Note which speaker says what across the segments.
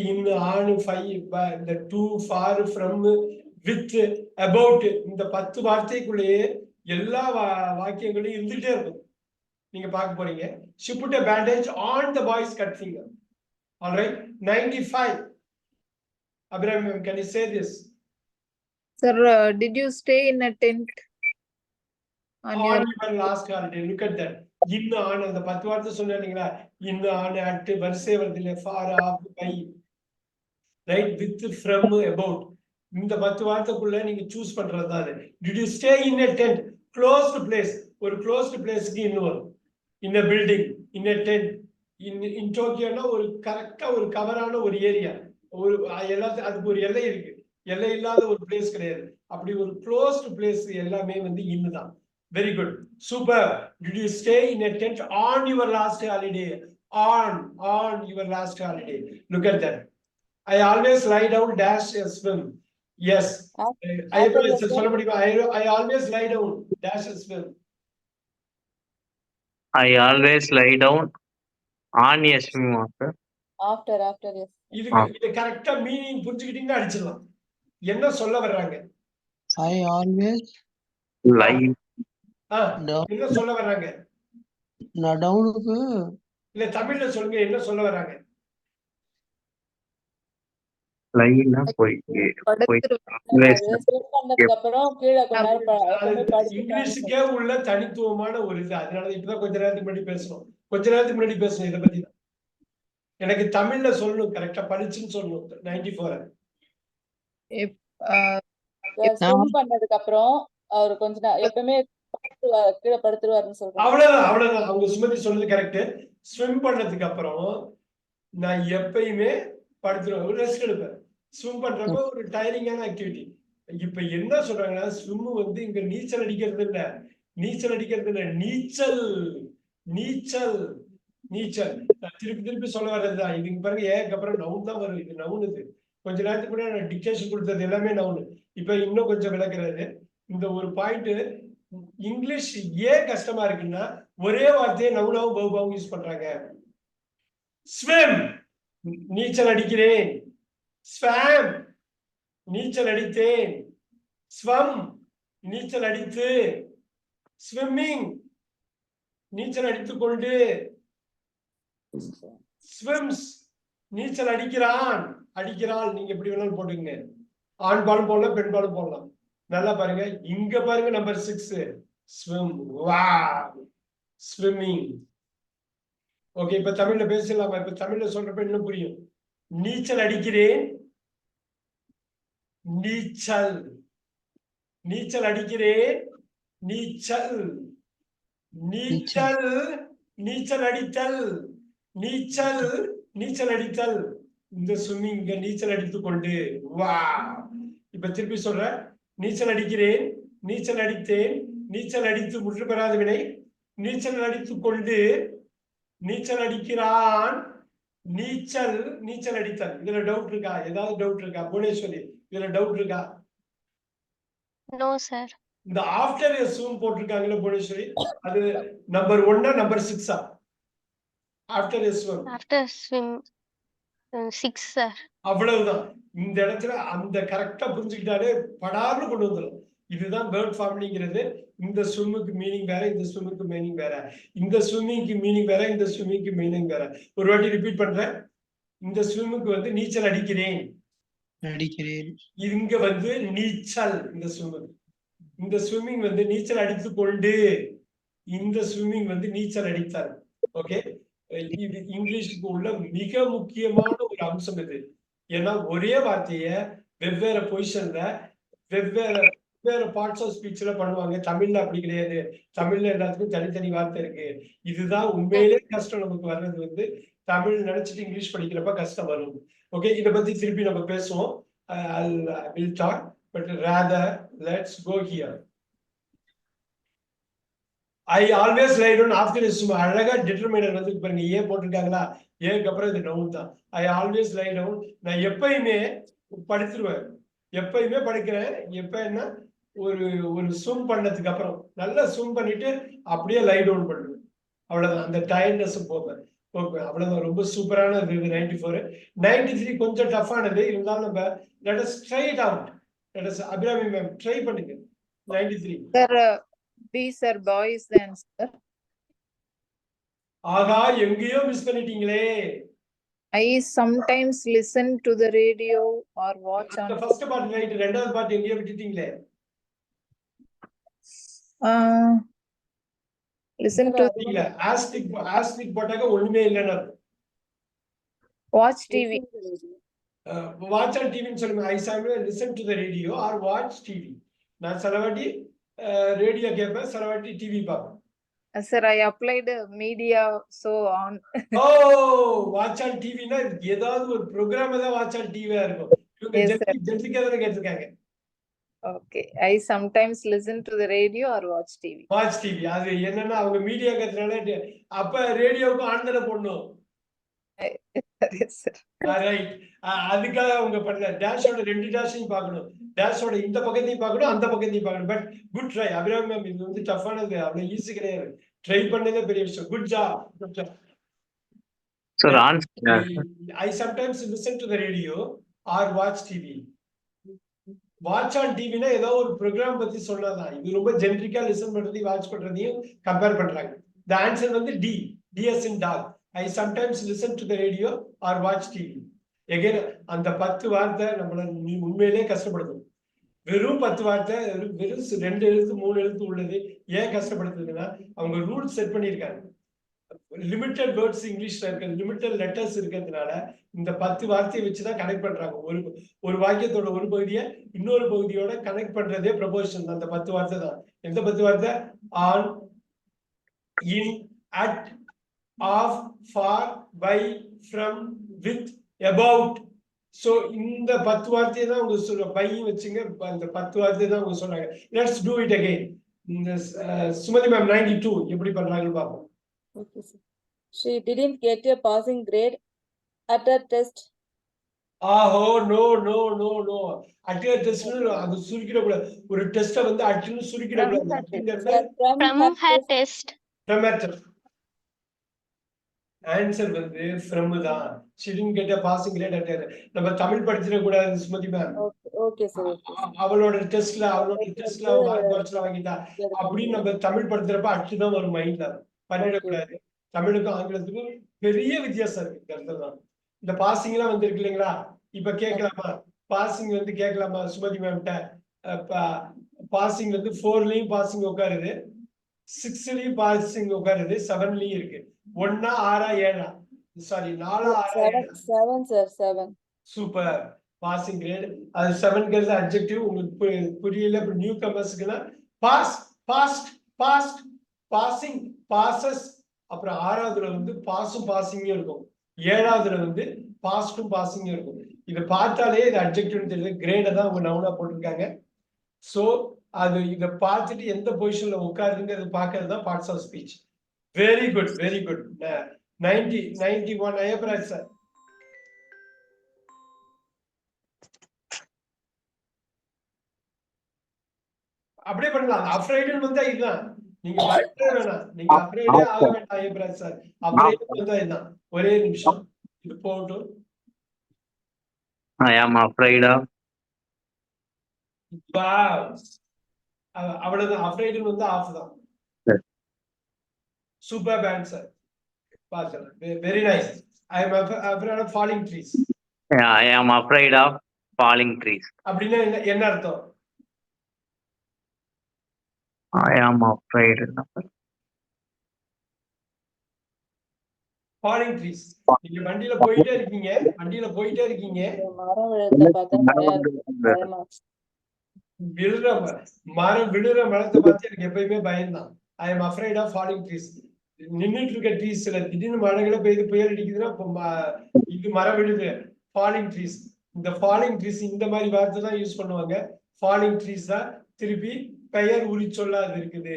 Speaker 1: in, on, the to, for, from, with, about இந்த 10 வார்த்தைக்குள்ளேயே எல்லா வாக்கியங்களும் இருந்துட்டே இருக்கும். நீங்க பார்க்க போறீங்க. She put a bandage on the boy's cut finger. All right. 95. Abraham, can you say this?
Speaker 2: Sir, did you stay in a tent on your
Speaker 1: last holiday? Look at that. In, on, அந்த 10 வார்த்தை சொன்னீங்களா? In, on, at, வரிசை வருது இல்ல, far, off, by, right, with, from, about. இந்த 10 வார்த்தைக்குள்ள நீங்க choose பண்றதுதான். Did you stay in a tent? Closed place. ஒரு closed placeக்கு இன்னும் வரும். In a building, in a tent. In Tokyo ஒரு கரெக்டா ஒரு கவரான ஒரு ஏரியா. ஒரு எல்லாத்துக்கும் அதுக்கு ஒரு எல்லை இருக்கு. எல்லை இல்லாத ஒரு பிளேஸ் கிடையாது. அப்படி ஒரு closed place எல்லாமே வந்து இன்னுதான். Very good. Super. Did you stay in a tent on your last holiday? On your last holiday. Look at that. I always lie down dash and swim. Yes. I always lie down dash and swim.
Speaker 3: I always lie down on a swim.
Speaker 4: After yes.
Speaker 1: இது கரெக்ட்டா meaning புரிஞ்சுக்கிட்டீங்கன்னா அடிச்சிடலாம். என்ன சொல்ல வர்றாங்க?
Speaker 5: I always
Speaker 3: lie.
Speaker 1: என்ன சொல்ல வர்றாங்க?
Speaker 5: நான் டவுனுக்கு
Speaker 1: இல்ல தமிழ்ல சொல்லுங்க, என்ன சொல்ல வர்றாங்க?
Speaker 3: லைனா போய்
Speaker 1: இங்கிலீஷுக்கே உள்ள தனித்துவமான ஒரு இது. அதனால இப்பதான் கொஞ்ச நேரத்துக்கு முன்னாடி பேசணும் இதை பத்தி தான். எனக்கு தமிழ்ல சொல்லணும், கரெக்டா படிச்சுன்னு சொல்லணும். 94
Speaker 4: பண்ணதுக்கு அப்புறம் அவர் கொஞ்ச நேரம் எப்பவுமே கீழே படுத்துருவாருன்னு சொல்றாங்க.
Speaker 1: அவ்வளவுதான் அவங்க சுமதி சொன்னது கரெக்ட். ஸ்விம் பண்ணதுக்கு அப்புறம் நான் எப்பயுமே படுத்துருவேன், ஒரு ரெஸ்ட் எடுப்பேன். ஸ்விம் பண்றப்ப ஒரு டயரிங்கான ஆக்டிவிட்டி. இப்ப என்ன சொல்றாங்கன்னா, ஸ்விம் வந்து இங்க நீச்சல் அடிக்கிறது இல்ல, நீச்சல். திருப்பி சொல்ல வர்றதுதான். இதுக்கு பாருங்க, ஏக்கு அப்புறம் நவுன் தான் வரும். இது நவுன். இது கொஞ்ச நேரத்துக்கு முன்னாடி நான் டிக்டேஷன் கொடுத்தது எல்லாமே நவுன். இப்ப இன்னும் கொஞ்சம் விளக்குறது. இந்த ஒரு பாயிண்ட் இங்கிலீஷ் ஏன் கஷ்டமா இருக்குன்னா, ஒரே வார்த்தையை நவுனாவும் பவுபாவும் யூஸ் பண்றாங்க. ஸ்விம் நீச்சல் அடிக்கிறேன், ஸ்வாம் நீச்சல் அடித்தேன், ஸ்வம் நீச்சல் அடித்து, ஸ்விம்மிங் நீச்சல் அடித்துக் கொண்டு, ஸ்விம்ஸ் நீச்சல் அடிக்கிறான், அடிக்கிறாள். நீங்க எப்படி வேணாலும் போட்டுங்க. ஆண் பாலும் போடலாம், பெண் பாலும் போடலாம். நல்லா பாருங்க, இங்க பாருங்க நம்பர் 6 ஸ்விம். ஸ்விம்மிங். ஓகே, இப்ப தமிழ்ல பேசலாமா? இப்ப தமிழ்ல சொல்றப்ப இன்னும் புரியும். நீச்சல் அடிக்கிறேன், நீச்சல் அடிக்கிறேன், நீச்சல் அடித்தல், நீச்சல் அடித்தல். இந்த ஸ்விம்மிங், நீச்சல் அடித்துக் கொண்டு. இப்ப திருப்பி சொல்ற, நீச்சல் அடிக்கிறேன், நீச்சல் அடித்தேன், நீச்சல் அடித்து முற்று பெறாத வினை, நீச்சல் அடித்துக் கொண்டு, நீச்சல் அடிக்கிறான், நீச்சல் அடித்தல். இதுல டவுட் இருக்கா? ஏதாவது டவுட் இருக்கா? புவனேஸ்வரி, இதுல டவுட் இருக்கா?
Speaker 6: No sir.
Speaker 1: இந்த ஆஃப்டர் எ ஸ்விம் போட்டிருக்காங்கல்ல புவனேஸ்வரி, அது number 1 number 6 after a swim?
Speaker 6: After swim 6 sir.
Speaker 1: அவ்வளவுதான். இந்த இடத்துல அந்த கரெக்டா புரிஞ்சுக்கிட்டாலே படார்னு கொண்டு வந்துடும். இதுதான் வேர்ட் ஃபார்முலிங்கிறது. இந்த ஸ்விம்முக்கு மீனிங் வேற, இந்த ஸ்விம்முக்கு மீனிங் வேற, இந்த ஸ்விம்மிங்க்கு மீனிங் வேற, இந்த ஸ்விம்மிங்க்கு மீனிங் வேற. ஒரு வாட்டி ரிப்பீட் பண்றேன். இந்த ஸ்விம்முக்கு வந்து நீச்சல் அடிக்கிறேன், இங்க வந்து நீச்சல். இந்த ஸ்விம்மிங் வந்து நீச்சல் அடித்து கொண்டு, இந்த ஸ்விம்மிங் வந்து நீச்சல் அடித்தல். ஓகே, இது இங்கிலீஷுக்கு உள்ள மிக முக்கியமான ஒரு அம்சம் இது. ஏன்னா ஒரே வார்த்தைய வெவ்வேறு பொசிஷன்ல வெவ்வேறு பார்ட்ஸ் ஆஃப் ஸ்பீச்ல பண்ணுவாங்க. தமிழ்ல அப்படி கிடையாது. தமிழ்ல எல்லாத்துக்கும் தனித்தனி வார்த்தை இருக்கு. இதுதான் உண்மையிலே கஷ்டம் நமக்கு வர்றது. வந்து தமிழ் நினைச்சிட்டு இங்கிலீஷ் படிக்கிறப்ப கஷ்டம் வரும். ஓகே, இதை பத்தி திருப்பி நம்ம பேசுவோம். We'll talk, but rather let's go here. I always lie down after a swim. அழகா டிட்டர்மினர் வந்து பாருங்க, ஏ போட்டிருக்காங்களா? ஏக்கு அப்புறம் இது நவுன் தான். I always lie down. நான் எப்பயுமே படுத்துருவேன், எப்பயுமே படுக்கிறேன். எப்ப என்ன, ஒரு ஸ்விம் பண்ணதுக்கு அப்புறம் நல்லா ஸ்விம் பண்ணிட்டு அப்படியே லை டவுன் பண்ணுவேன். அவ்வளவுதான். அந்த டயர்ட்னஸ் போவேன். ஓகே, அவ்வளவுதான். ரொம்ப சூப்பரான இது 94. 93 கொஞ்சம் டஃப்பானது, இருந்தாலும் நம்ம let us try it out. Let us Abirami ma'am try பண்ணுங்க. 93.
Speaker 2: Sir, B sir, boy is the answer.
Speaker 1: ஆகா, எங்கேயோ miss பண்ணிட்டீங்களே.
Speaker 2: I sometimes listen to the radio or watch
Speaker 1: அந்த
Speaker 2: on.
Speaker 1: ஃபர்ஸ்ட் பார்ட் ரைட், ரெண்டாவது பார்ட் எங்கேயோ விட்டுட்டீங்களே.
Speaker 2: Listen to
Speaker 1: இல்ல, ஆஸ்டிக் போட்டாக்க ஒண்ணுமே இல்லைன்னு அர்த்தம்.
Speaker 2: watch TV.
Speaker 1: வாட்ச் ஆன் டிவின்னு சொல்லுங்க. I sample listen to the radio or watch TV. நான் சில வாட்டி ரேடியோ கேட்பேன், சில வாட்டி டிவி பார்ப்பேன்.
Speaker 2: Sir, I applied media so on.
Speaker 1: ஓ, வாட்ச் ஆன் டிவினா ஏதாவது ஒரு ப்ரோக்ராம் தான் வாட்ச் ஆன் டிவியா இருக்கும். இவங்க
Speaker 2: Yes, sir.
Speaker 1: ஜென்ரிக்கா தானே கேட்டிருக்காங்க.
Speaker 2: Okay, I sometimes listen to the radio or watch TV.
Speaker 1: Watch TV அது என்னன்னா அவங்க மீடியா கேட்கறதுனால அப்ப ரேடியோவுக்கு ஆன் தானே போடணும்.
Speaker 2: Yes, sir.
Speaker 1: ரைட், அதுக்காக அவங்க பண்ணல. டேஷோட 2 டேஷையும் பார்க்கணும், டேஷோட இந்த பக்கத்தையும் பார்க்கணும், அந்த பக்கத்தையும் பார்க்கணும். But good try Abirami ma'am. இது வந்து டஃப்பானது, அவ்வளவு ஈஸி கிடையாது. ட்ரை பண்ணதே பெரிய விஷயம். Good job, good job.
Speaker 3: Sir, answer.
Speaker 1: I sometimes listen to the radio or watch TV. Watch on டிவினா ஏதோ ஒரு ப்ரோக்ராம் பத்தி சொன்னதான். இது ரொம்ப ஜென்ரிக்கா லிசன் பண்றதையும் வாட்ச் பண்றதையும் கம்பேர் பண்றாங்க. த ஆன்சர் வந்து டி, டிஎஸ் இன் டாக். I sometimes listen to the radio or watch TV. Again அந்த 10 வார்த்தை நம்மள உண்மையிலே கஷ்டப்படுத்தும். வெறும் 10 வார்த்தை, வெறும் 2 எழுத்து 3 எழுத்து உள்ளது. ஏன் கஷ்டப்படுத்துதுன்னா அவங்க ரூல்ஸ் செட் பண்ணியிருக்காங்க. லிமிட்டட் வேர்ட்ஸ் இங்கிலீஷ்ல இருக்கு, லிமிட்டட் லெட்டர்ஸ் இருக்கிறதுனால இந்த 10 வார்த்தையை வச்சுதான் கனெக்ட் பண்றாங்க. ஒரு வாக்கியத்தோட ஒரு பகுதியை இன்னொரு பகுதியோட கனெக்ட் பண்றதே ப்ரொபோஷன். அந்த 10 வார்த்தை தான். எந்த 10 வார்த்தை? On, in, at, of, for, by, from, with, about. So இந்த 10 வார்த்தையை தான் அவங்க சொல்ற. பையும் வச்சுங்க, அந்த 10 வார்த்தையை தான் அவங்க சொல்றாங்க. Let's do it again. இந்த சுமதி மேம் 92 எப்படி பண்றாங்கன்னு பார்ப்போம்.
Speaker 4: Okay, sir. She didn't get a passing grade at her test.
Speaker 1: ஆஹோ, நோ நோ நோ நோ. அட்டே டெஸ்ட் அது சுருக்கிட கூடாது. ஒரு டெஸ்ட வந்து அட்டுன்னு சுருக்கிட கூடாது. அப்படிங்கறது
Speaker 6: From her test.
Speaker 1: ஆன்சர் வந்து from தான். She didn't get a passing grade at her. நம்ம தமிழ் படிச்சிட கூடாது சுமதி மேம்.
Speaker 4: Okay, sir.
Speaker 1: அவளோட டெஸ்ட்ல குறைச்சல வாங்கிட்டா அப்படின்னு நம்ம தமிழ் படுத்துறப்ப அட்டு தான் ஒரு மைண்ட்ல பண்ணிடக்கூடாது. தமிழுக்கும் ஆங்கிலத்துக்கும் பெரிய வித்தியாசம் இருக்கு. இந்த பாசிங் எல்லாம் வந்து இருக்கு இல்லைங்களா? இப்ப கேட்கலாமா? பாசிங் வந்து கேட்கலாமா சுமதி மேம்கிட்ட? பாசிங் வந்து 4லயும் பாசிங் உட்காருது, 6லயும் பாசிங் உட்காருது, 7லயும் இருக்கு. 1 6 7 sorry 4 6
Speaker 4: 7 sir, 7.
Speaker 1: Super. Passing grade. அது 7ங்கிறது அட்ஜெக்டிவ். உங்களுக்கு புரியல நியூ கமர்ஸ்க்குனா pass, past, past, passing, passes. அப்புறம் 6வதுல வந்து பாஸும் பாசிங்கும் இருக்கும். 7வதுல வந்து பாஸ்டும் பாசிங்கும் இருக்கும். இதை பார்த்தாலே இது அட்ஜெக்டிவ்னு தெரியுது. கிரேட தான் அவங்க நவுனா போட்டிருக்காங்க. சோ அது இதை பார்த்துட்டு எந்த பொசிஷன்ல உட்காருங்கிறது பார்க்கறது தான் parts of speech. Very good, very good. 91 Ayyapparaj sir. அப்படியே பண்ணலாம். அஃப்ரைடுன்னு வந்தா இதுதான். நீங்க பயப்படவே வேணாம். நீங்க அஃப்ரைடே ஆக வேண்டாம் ஐயப்பராஜ் சார். அஃப்ரைடு வந்தா இதுதான். ஒரே நிமிஷம் இது போகட்டும்.
Speaker 3: I am afraid of.
Speaker 1: அவ்வளவுதான். அஃப்ரைடுன்னு வந்து ஆஃப் தான். Super answer. பார்க்கலாம். Very nice. I am afraid of falling trees.
Speaker 3: Yeah, I am afraid of falling trees.
Speaker 1: அப்படின்னா என்ன அர்த்தம்?
Speaker 3: I am afraid of
Speaker 1: falling trees. நீங்க வண்டியில போயிட்டே இருக்கீங்க,
Speaker 4: மரம் விழுறத பார்த்தா பயமா இருக்கு.
Speaker 1: விழுற மரத்தை பார்த்து எனக்கு எப்பயுமே பயம்தான். I am afraid of falling trees. நின்றுட்டு இருக்க ட்ரீஸ்ல திடீர்னு மழைகளை பெய்து புயல் அடிக்குதுன்னா இது மரம் விழுது. Falling trees. இந்த ஃபாலிங் ட்ரீஸ் இந்த மாதிரி வார்த்தை தான் யூஸ் பண்ணுவாங்க. ஃபாலிங் ட்ரீஸ் தான் திருப்பி பெயர் உரிச்சொல்லா இருக்குது.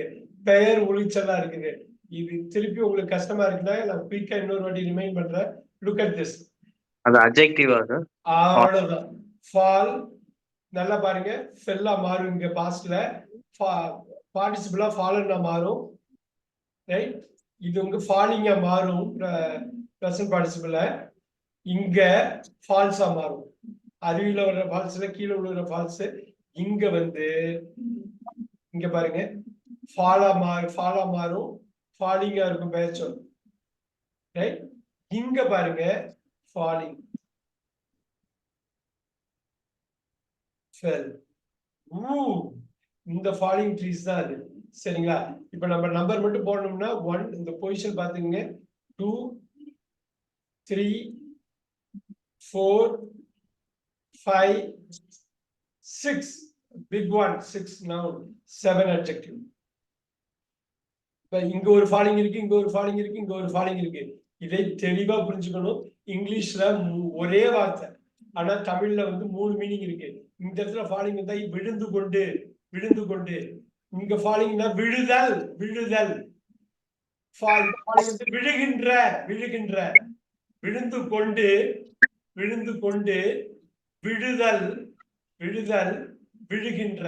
Speaker 1: பெயர் உரிச்சொல்லா இருக்குது. இது திருப்பி உங்களுக்கு கஷ்டமா இருக்குன்னா நான் குயிக்கா இன்னொரு வாட்டி ரிமைண்ட் பண்றேன். Look at this.
Speaker 3: அது அட்ஜெக்டிவா சார்?
Speaker 1: அவ்வளவுதான். ஃபால் நல்லா பாருங்க. ஃபெல்லா மாறும். இங்க பாஸ்ட்ல பார்ட்டிசிபிளா ஃபாலன்னா மாறும். ரைட். இது உங்க ஃபாலிங்கா மாறும் ப்ரெசன்ட் பார்ட்டிசிபிள் இங்க ஃபால்ஸா மாறும். அருவியில வர்ற ஃபால்ஸ்ல கீழே விழுற ஃபால்ஸ் இங்க வந்து இங்க பாருங்க ஃபாலா மாறும், ஃபாலிங்கா இருக்கும் பெயர்ச்சொல். ரைட், இங்க பாருங்க ஃபாலிங், ஃபெல். இந்த ஃபாலிங் ட்ரீஸ் தான் அது. சரிங்களா? இப்ப நம்ம நம்பர் மட்டும் போடணும்னா 1 இந்த பொசிஷன் பாத்துங்க, 2 3 4 5 6 பிக் ஒன் 6 நவுன் 7 adjective. இப்ப இங்க ஒரு ஃபாலிங் இருக்கு, இங்க ஒரு ஃபாலிங் இருக்கு, இங்க ஒரு ஃபாலிங் இருக்கு. இதை தெளிவா புரிஞ்சுக்கணும். இங்கிலீஷ்ல ஒரே வார்த்தை, ஆனா தமிழ்ல வந்து 3 மீனிங் இருக்கு. இந்த இடத்துல ஃபாலிங் இருந்தா விழுந்து கொண்டு, விழுந்து கொண்டு. இங்க ஃபாலிங்னா விழுதல், விழுதல். விழுகின்ற, விழுகின்ற. விழுந்து கொண்டு, விழுந்து கொண்டு. விழுதல், விழுதல், விழுகின்ற.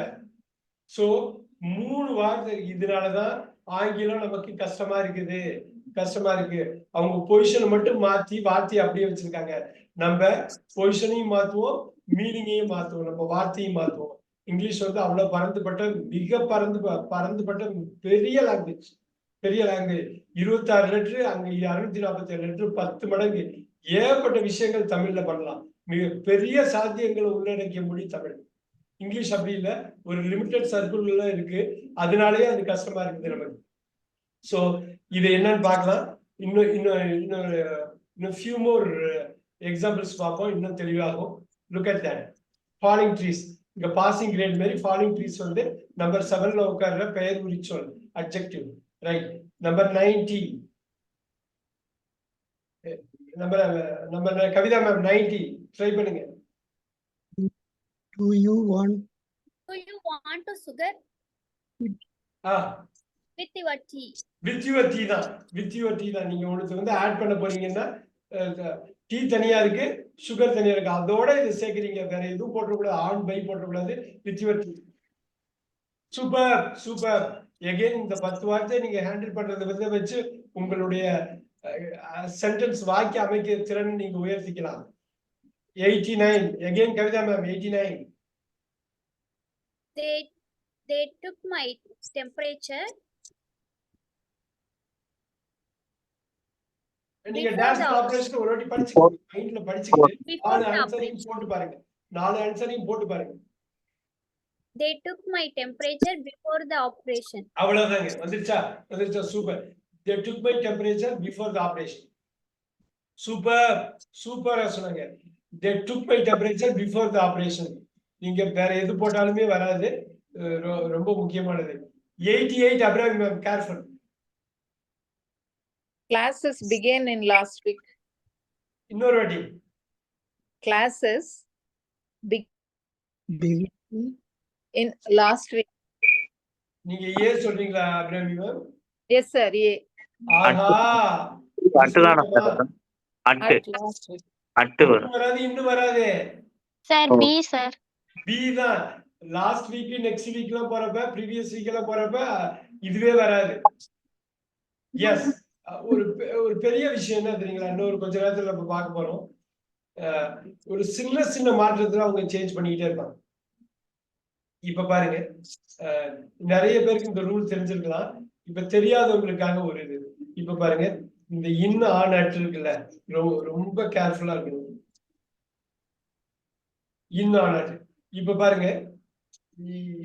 Speaker 1: சோ 3 வார்த்தை. இதனாலதான் ஆங்கிலம் நமக்கு கஷ்டமா இருக்குது, கஷ்டமா இருக்கு. அவங்க பொசிஷனை மட்டும் மாத்தி வார்த்தையை அப்படியே வச்சிருக்காங்க. நம்ம பொசிஷனையும் மாத்துவோம், மீனிங்கையும் மாத்துவோம், நம்ம வார்த்தையும் மாத்துவோம். இங்கிலீஷ் வந்து அவ்வளவு பறந்துபட்ட, மிக பறந்துபட்ட பெரிய லாங்குவேஜ், பெரிய லாங்குவேஜ். 26 லெட்டர், அங்க 647 லெட்டர், 10 மடங்கு. ஏகப்பட்ட விஷயங்கள் தமிழ்ல பண்ணலாம். மிக பெரிய சாத்தியங்களை உள்ளடக்கிய மொழி தமிழ். இங்கிலீஷ் அப்படி இல்லை, ஒரு லிமிடெட் சர்க்கிள் இருக்கு. அதனாலேயே அது கஷ்டமா இருக்குது நமக்கு. சோ இது என்னன்னு பார்க்கலாம். இன்னும் few more எக்ஸாம்பிள்ஸ் பார்ப்போம், இன்னும் தெளிவாகும். Look at that. Falling trees, இங்க பாசிங் கிரேட் மாதிரி ஃபாலிங் ட்ரீஸ் வந்து நம்பர் 7ல உட்கார்ற பெயர் உரிச்சொல், adjective. Right, number 90. Number Kavitha ma'am 90 try பண்ணுங்க.
Speaker 5: Do you want
Speaker 6: to sugar with your tea?
Speaker 1: With your tea தான், with your tea தான். நீங்க உங்களுக்கு வந்து ஆட் பண்ண போறீங்கன்னா டீ தனியா இருக்கு, சுகர் தனியா இருக்கு, அதோட இது சேர்க்கிறீங்க. வேற எதுவும் போட்டக்கூடாது, ஆன் பை போட்டக்கூடாது. with your tea. Super, super. Again இந்த 10 வார்த்தை நீங்க ஹேண்டில் பண்றதை வச்சு உங்களுடைய சென்டென்ஸ் வாக்கிய அமைக்க திறன் நீங்க உயர்த்திக்கலாம். 89 again Kavitha ma'am 89.
Speaker 6: They took my temperature
Speaker 1: நீங்க டாஷ் ஆபரேஷன் ஒரு வாட்டி படிச்சுக்கோங்க, மைண்ட்ல படிச்சுக்கிட்டு நாலு ஆன்சரையும் போட்டு பாருங்க, 4 ஆன்சரையும் போட்டு பாருங்க.
Speaker 6: They took my temperature before the operation.
Speaker 1: அவ்வளவுதாங்க. வந்துருச்சா? வந்துருச்சா? Super. They took my temperature before the operation. Super, சூப்பரா சொன்னாங்க. They took my temperature before the operation. நீங்க வேற எது போட்டாலுமே வராது, ரொம்ப முக்கியமானது. 88 Abram ma'am, careful.
Speaker 2: Classes began in last week.
Speaker 1: இன்னொரு வாட்டி.
Speaker 2: Classes
Speaker 5: begin
Speaker 2: in last week.
Speaker 1: நீங்க ஏ சொல்றீங்களா அப்ராம் மேம்?
Speaker 2: Yes sir, A.
Speaker 1: ஆஹா,
Speaker 3: அட்டுதான அட்டு, அட்டு வரும்.
Speaker 1: வராது, இன்னும் வராது.
Speaker 6: Sir, B, sir.
Speaker 1: பி தான். லாஸ்ட் வீக், நெக்ஸ்ட் வீக்லாம் போறப்ப, ப்ரீவியஸ் வீக்லாம் போறப்ப இதுவே வராது. எஸ், ஒரு பெரிய விஷயம் என்ன தெரியுங்களா? இன்னொரு கொஞ்ச நேரத்துல நம்ம பார்க்க போறோம். ஒரு சின்ன சின்ன மாற்றத்துல அவங்க சேஞ்ச் பண்ணிக்கிட்டே இருப்பாங்க. இப்ப பாருங்க, நிறைய பேருக்கு இந்த ரூல் தெரிஞ்சிருக்கலாம். இப்ப தெரியாதவங்களுக்காக ஒரு இது. இப்ப பாருங்க, இந்த இன் ஆன் அட் இருக்குல்ல, ரொம்ப கேர்ஃபுல்லா இருக்கணும். இன் ஆன் அட். இப்ப பாருங்க,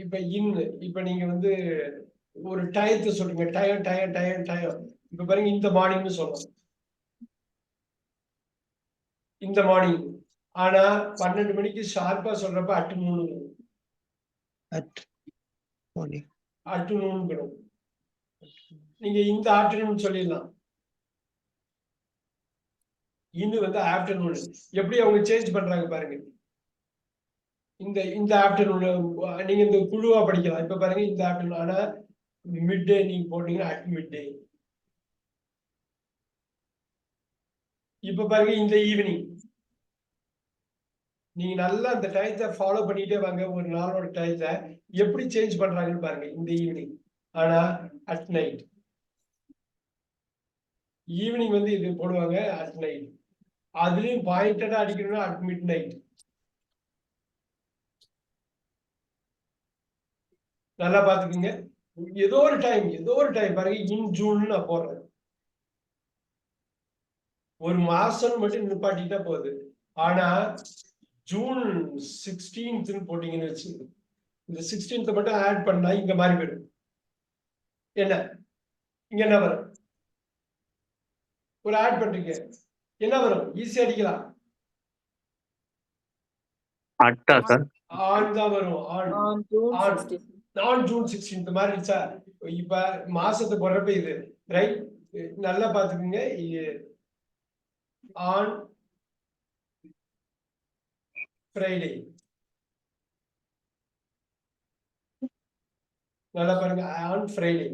Speaker 1: இப்ப இப்ப நீங்க வந்து ஒரு டயத்தை சொல்றீங்க, டயம் டயம் டயம் டயம். இப்ப பாருங்க, இந்த மார்னிங்னு சொல்லலாம், இந்த மார்னிங். ஆனா 12 மணிக்கு ஷார்ப்பா சொல்றப்ப அட்டு
Speaker 5: at morning.
Speaker 1: நூன். நீங்க இந்த ஆஃப்டர்நூன் சொல்லிடலாம், இன்னும் வந்து ஆஃப்டர்நூன். எப்படி அவங்க சேஞ்ச் பண்றாங்க பாருங்க. இந்த ஆஃப்டர்நூன் நீங்க இந்த குழுவா படிக்கலாம். இப்ப பாருங்க, இந்த ஆஃப்டர்நூன். ஆனா மிட் டே நீங்க போட்டீங்கன்னா அட் மிட் டே. இப்ப பாருங்க, இந்த ஈவினிங். நீங்க நல்லா அந்த டயத்தை ஃபாலோ பண்ணிட்டே வாங்க. ஒரு நாளோட டயத்தை எப்படி சேஞ்ச் பண்றாங்கன்னு பாருங்க. இந்த ஈவினிங், ஆனா அட் நைட். ஈவினிங் வந்து இது போடுவாங்க அட் நைட். அதுலயும் பாயிண்டடா அடிக்கணும்னா அட் மிட் நைட். நல்லா பாத்துக்குங்க. ஏதோ ஒரு டைம் பாருங்க, இன் ஜூன் நான் போடுறேன். ஒரு மாசம் மட்டும் நிப்பாட்டிட்டா போகுது. ஆனா ஜூன் 16th போட்டீங்கன்னு வச்சு, இந்த 16th மட்டும் ஆட் பண்ணா இங்க மாறி போயிடும். என்ன இங்க என்ன வரும்? ஒரு ஆட் பண்றீங்க, என்ன வரும்? ஈஸியா அடிக்கலாம்.
Speaker 3: அட்டா சார்.
Speaker 1: ஆன் தான் வரும். On
Speaker 4: On June
Speaker 1: on
Speaker 4: 16th.
Speaker 1: நான் ஜூன் 16th மாதிரி இருந்துச்சா? இப்ப மாசத்தை போடுறப்ப இது ரைட். நல்லா பாத்துக்குங்க. On Friday. நல்லா பாருங்க, ஆன் ஃப்ரைடே.